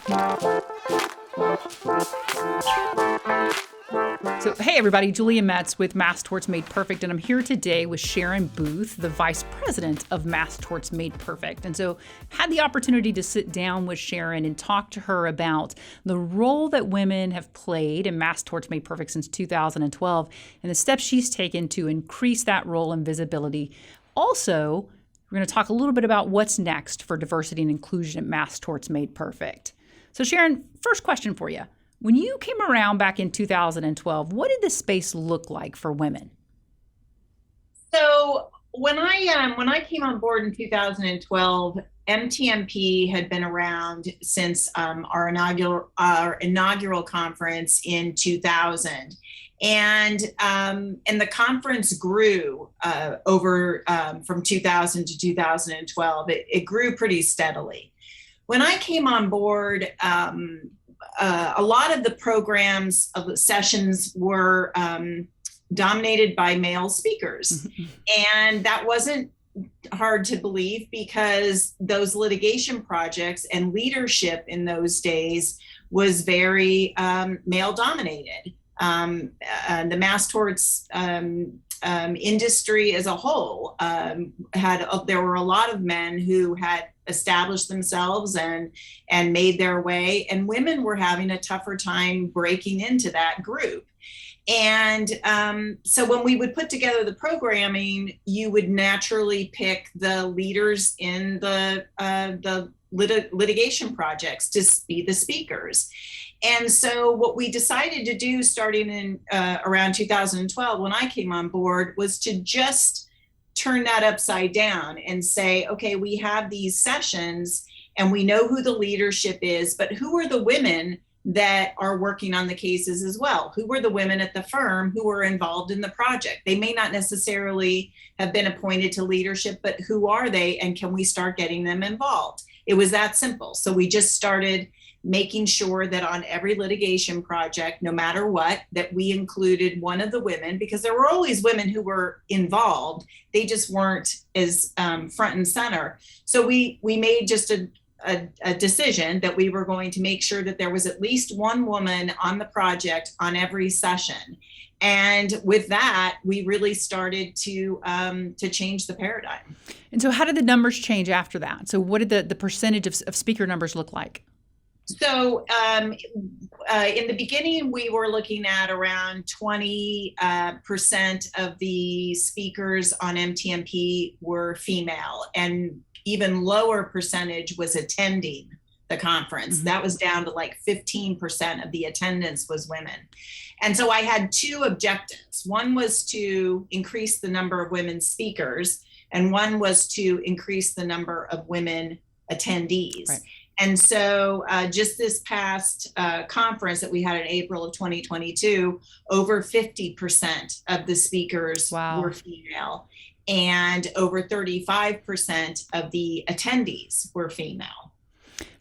So, hey everybody, Julia Metz with Mass Torts Made Perfect, and I'm here today with Sharon Booth, the Vice President of Mass Torts Made Perfect. And so, had the opportunity to sit down with Sharon and talk to her about the role that women have played in Mass Torts Made Perfect since 2012 and the steps she's taken to increase that role and visibility. Also, we're going to talk a little bit about what's next for diversity and inclusion at Mass Torts Made Perfect. So, Sharon, first question for you. When you came around back in 2012, what did the space look like for women? So when I came on board in 2012, MTMP had been around since our inaugural conference in 2000, and the conference grew over from 2000 to 2012. It grew pretty steadily. When I came on board, a lot of the programs of the sessions were dominated by male speakers. And that wasn't hard to believe because those litigation projects and leadership in those days was very male dominated. The mass torts industry as a whole there were a lot of men who had established themselves and made their way, and women were having a tougher time breaking into that group. And so when we would put together the programming, you would naturally pick the leaders in the litigation projects to be the speakers. And so what we decided to do starting in around 2012, when I came on board, was to just turn that upside down and say, okay, we have these sessions and we know who the leadership is, but who are the women that are working on the cases as well? Who were the women at the firm who were involved in the project? They may not necessarily have been appointed to leadership, but who are they, and can we start getting them involved? It was that simple. So we just started making sure that on every litigation project, no matter what, that we included one of the women, because there were always women who were involved. They just weren't as front and center. So we made just a decision that we were going to make sure that there was at least one woman on the project on every session. And with that, we really started to change the paradigm. And so how did the numbers change after that? So what did the percentage of speaker numbers look like? So in the beginning, we were looking at around 20% of the speakers on MTMP were female, and even lower percentage was attending the conference. Mm-hmm. That was down to like 15% of the attendance was women. And so I had two objectives. One was to increase the number of women speakers, and one was to increase the number of women attendees. Right. And so just this past conference that we had in April of 2022, over 50% of the speakers were female, and over 35% of the attendees were female.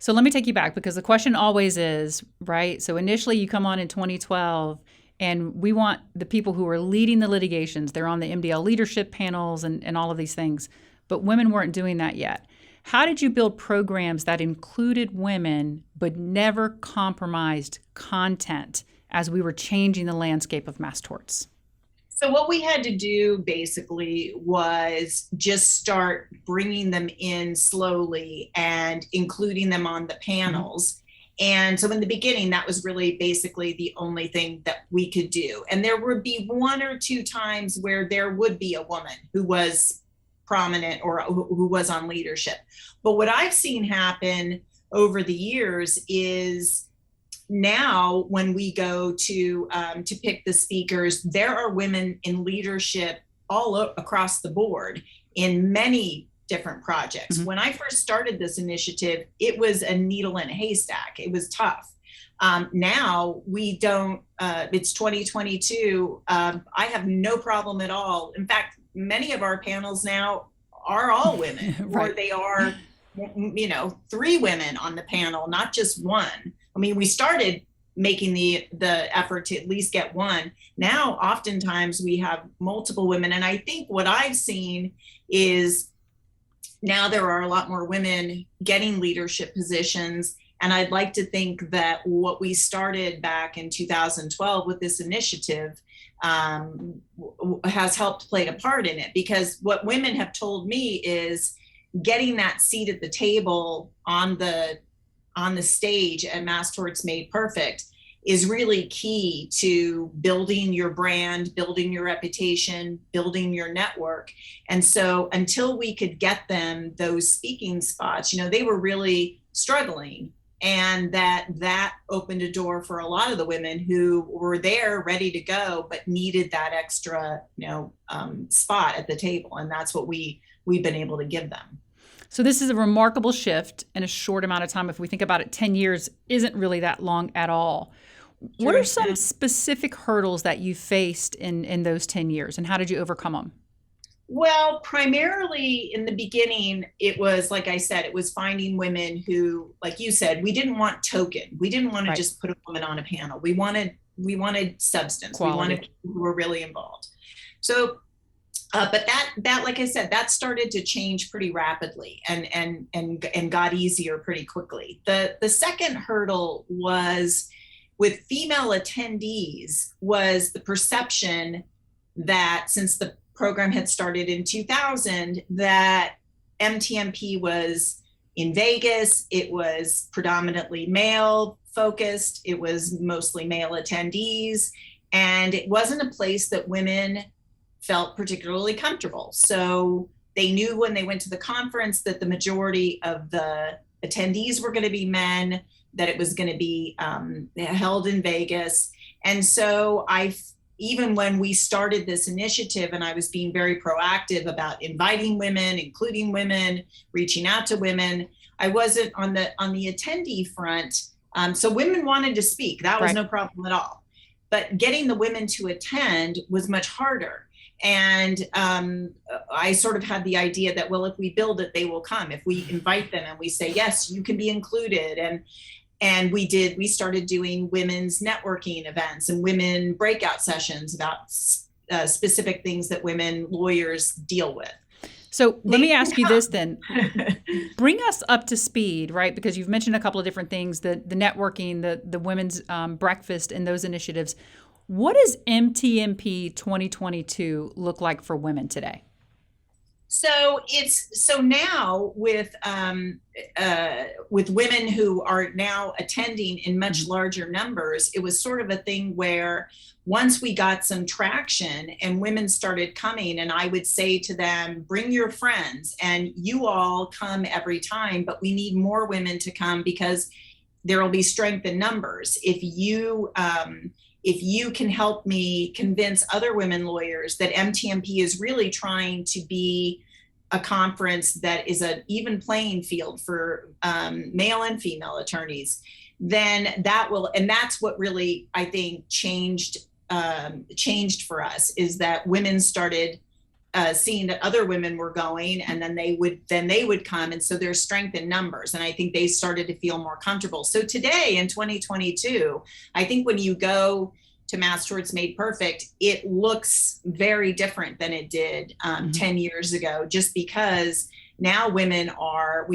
So let me take you back, because the question always is, right? So initially you come on in 2012, and we want the people who are leading the litigations. They're on the MDL leadership panels and all of these things, but women weren't doing that yet. How did you build programs that included women but never compromised content as we were changing the landscape of mass torts? So what we had to do basically was just start bringing them in slowly and including them on the panels. Mm-hmm. And so in the beginning, that was really basically the only thing that we could do. And there would be one or two times where there would be a woman who was prominent or who was on leadership. But what I've seen happen over the years is now when we go to pick the speakers, there are women in leadership all across the board in many different projects. Mm-hmm. When I first started this initiative, it was a needle in a haystack. It was tough. Now we don't, it's 2022. I have no problem at all. In fact, many of our panels now are all women, right. Or they are, three women on the panel, not just one. I mean, we started making the effort to at least get one. Now, oftentimes we have multiple women. And I think what I've seen is now there are a lot more women getting leadership positions, And I'd like to think that what we started back in 2012 with this initiative has helped play a part in it, because what women have told me is getting that seat at the table on the stage at Mass Torts Made Perfect is really key to building your brand, building your reputation, building your network. And so until we could get them those speaking spots, they were really struggling. And that opened a door for a lot of the women who were there ready to go, but needed that extra, spot at the table. And that's what we've been able to give them. So this is a remarkable shift in a short amount of time. If we think about it, 10 years isn't really that long at all. What are some specific hurdles that you faced in those 10 years, and how did you overcome them? Well, primarily in the beginning, it was, like I said, it was finding women who, like you said, we didn't want token. We didn't want to just put a woman on a panel. We wanted substance. Quality. We wanted people who were really involved. So, but that, like I said, that started to change pretty rapidly and got easier pretty quickly. The second hurdle was with female attendees was the perception that since the program had started in 2000, that MTMP was in Vegas. It was predominantly male focused. It was mostly male attendees. And it wasn't a place that women felt particularly comfortable. So they knew when they went to the conference that the majority of the attendees were going to be men, that it was going to be held in Vegas. And so even when we started this initiative and I was being very proactive about inviting women, including women, reaching out to women, I wasn't on the attendee front. So women wanted to speak. That was no problem at all. But getting the women to attend was much harder. And I sort of had the idea that, well, if we build it, they will come. If we invite them and we say, yes, you can be included. And we started doing women's networking events and women breakout sessions about specific things that women lawyers deal with. So let me ask you this then. Bring us up to speed, right? Because you've mentioned a couple of different things, the networking, the women's breakfast and those initiatives. What does MTMP 2022 look like for women today? So now with women who are now attending in much larger numbers, it was sort of a thing where once we got some traction and women started coming, and I would say to them, bring your friends, and you all come every time, but we need more women to come because there will be strength in numbers. If you can help me convince other women lawyers that MTMP is really trying to be a conference that is an even playing field for male and female attorneys, then that will, and that's what really, I think, changed for us, is that women started seeing that other women were going, and then they would come. And so there's strength in numbers. And I think they started to feel more comfortable. So today in 2022, I think when you go to Mass Torts Made Perfect, it looks very different than it did 10 years ago, just because now we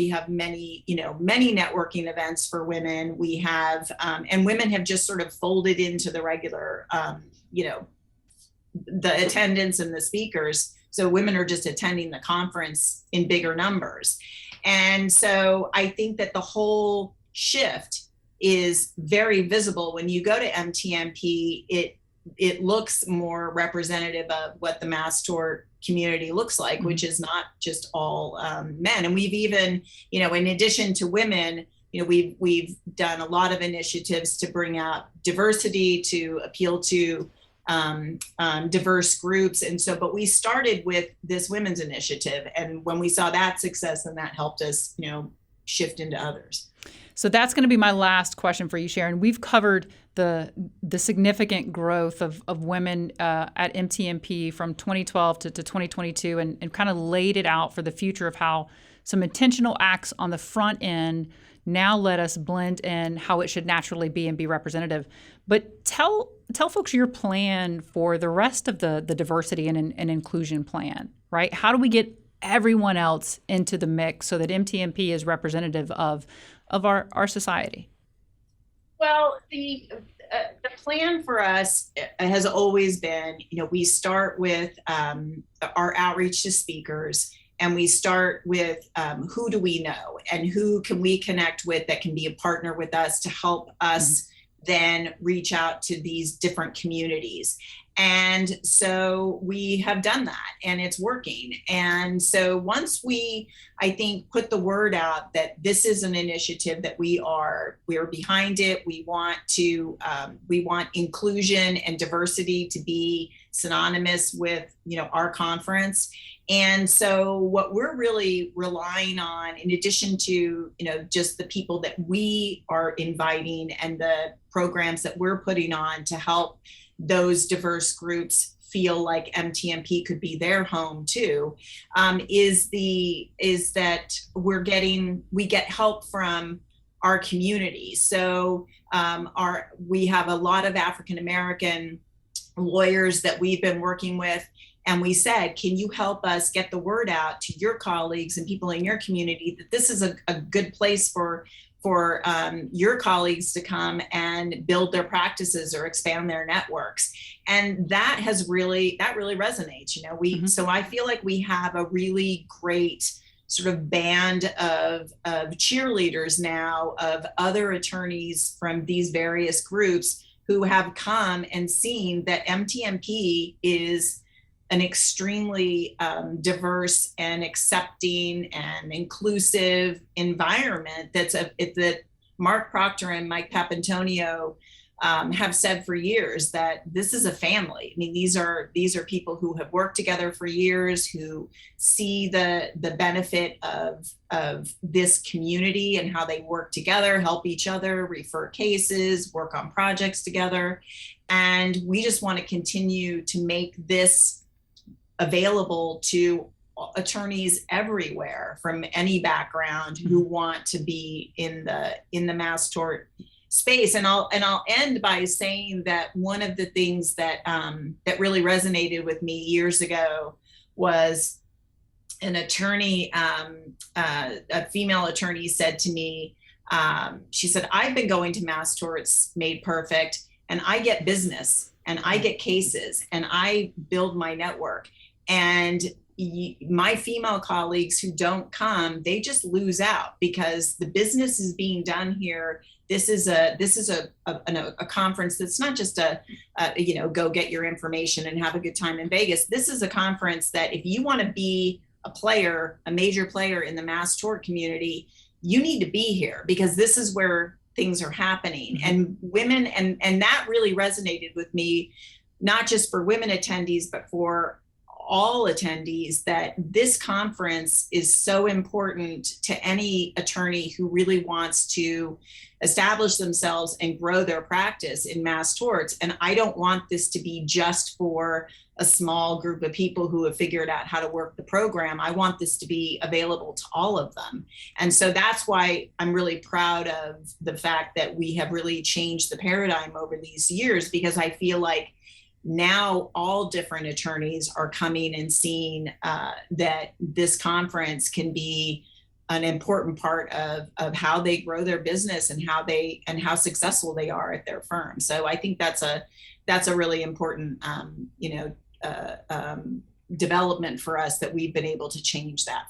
have many networking events for women. We have, and women have just sort of folded into the regular, the attendance and the speakers. So women are just attending the conference in bigger numbers. And so I think that the whole shift is very visible. When you go to MTMP, it looks more representative of what the Mass Tort community looks like, which is not just all men. And we've even, in addition to women, we've done a lot of initiatives to bring out diversity, to appeal to diverse groups. And so, but we started with this women's initiative. And when we saw that success, then that helped us, shift into others. So that's going to be my last question for you, Sharon. We've covered the significant growth of women at MTMP from 2012 to 2022 and kind of laid it out for the future of how some intentional acts on the front end now let us blend in how it should naturally be and be representative. But tell folks your plan for the rest of the diversity and inclusion plan, right? How do we get everyone else into the mix so that MTMP is representative of our society? Well, the plan for us has always been, we start with our outreach to speakers, and we start with who do we know and who can we connect with that can be a partner with us to help us then reach out to these different communities. And so we have done that, and it's working. And so once we, I think, put the word out that this is an initiative that we're behind it. We want inclusion and diversity to be synonymous with, our conference. And so what we're really relying on, in addition to, just the people that we are inviting and the programs that we're putting on to help those diverse groups feel like MTMP could be their home too, is that we get help from our community. So we have a lot of African American lawyers that we've been working with, and we said, can you help us get the word out to your colleagues and people in your community that this is a good place for your colleagues to come and build their practices or expand their networks. And that really resonates. So I feel like we have a really great sort of band of cheerleaders now, of other attorneys from these various groups who have come and seen that MTMP is an extremely diverse and accepting and inclusive environment that Mark Proctor and Mike Papantonio have said for years, that this is a family. I mean, these are people who have worked together for years, who see the benefit of this community and how they work together, help each other, refer cases, work on projects together. And we just want to continue to make this available to attorneys everywhere from any background who want to be in the mass tort space. And I'll end by saying that one of the things that really resonated with me years ago was an attorney, a female attorney, said to me, she said, I've been going to Mass Torts Made Perfect, and I get business and I get cases and I build my network. And my female colleagues who don't come, they just lose out because the business is being done here. This is a conference that's not just go get your information and have a good time in Vegas. This is a conference that if you want to be a major player in the mass tort community, you need to be here, because this is where things are happening. And women, and that really resonated with me, not just for women attendees, but for all attendees, that this conference is so important to any attorney who really wants to establish themselves and grow their practice in mass torts. And I don't want this to be just for a small group of people who have figured out how to work the program. I want this to be available to all of them. And so that's why I'm really proud of the fact that we have really changed the paradigm over these years, because I feel like now all different attorneys are coming and seeing that this conference can be an important part of how they grow their business and how successful they are at their firm. So I think that's a really important development for us, that we've been able to change that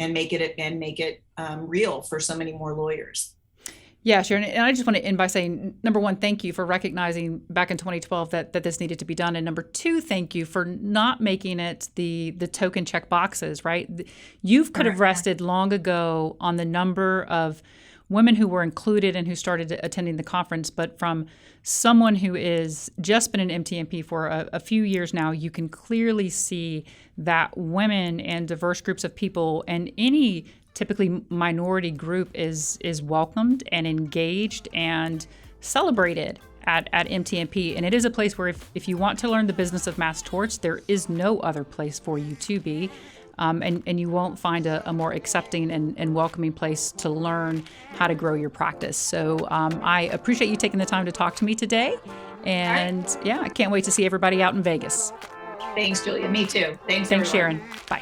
and make it real for so many more lawyers. Yeah, Sharon, and I just want to end by saying, number one, thank you for recognizing back in 2012 that this needed to be done. And number two, thank you for not making it the token check boxes, right? You could have rested long ago on the number of women who were included and who started attending the conference. But from someone who is just been an MTMP for a few years now, you can clearly see that women and diverse groups of people and any typically minority group is welcomed and engaged and celebrated at MTMP. And it is a place where if you want to learn the business of mass torts, there is no other place for you to be. And you won't find a more accepting and welcoming place to learn how to grow your practice. So I appreciate you taking the time to talk to me today. And I can't wait to see everybody out in Vegas. Thanks, Julia. Me too. Thanks, Sharon. Bye.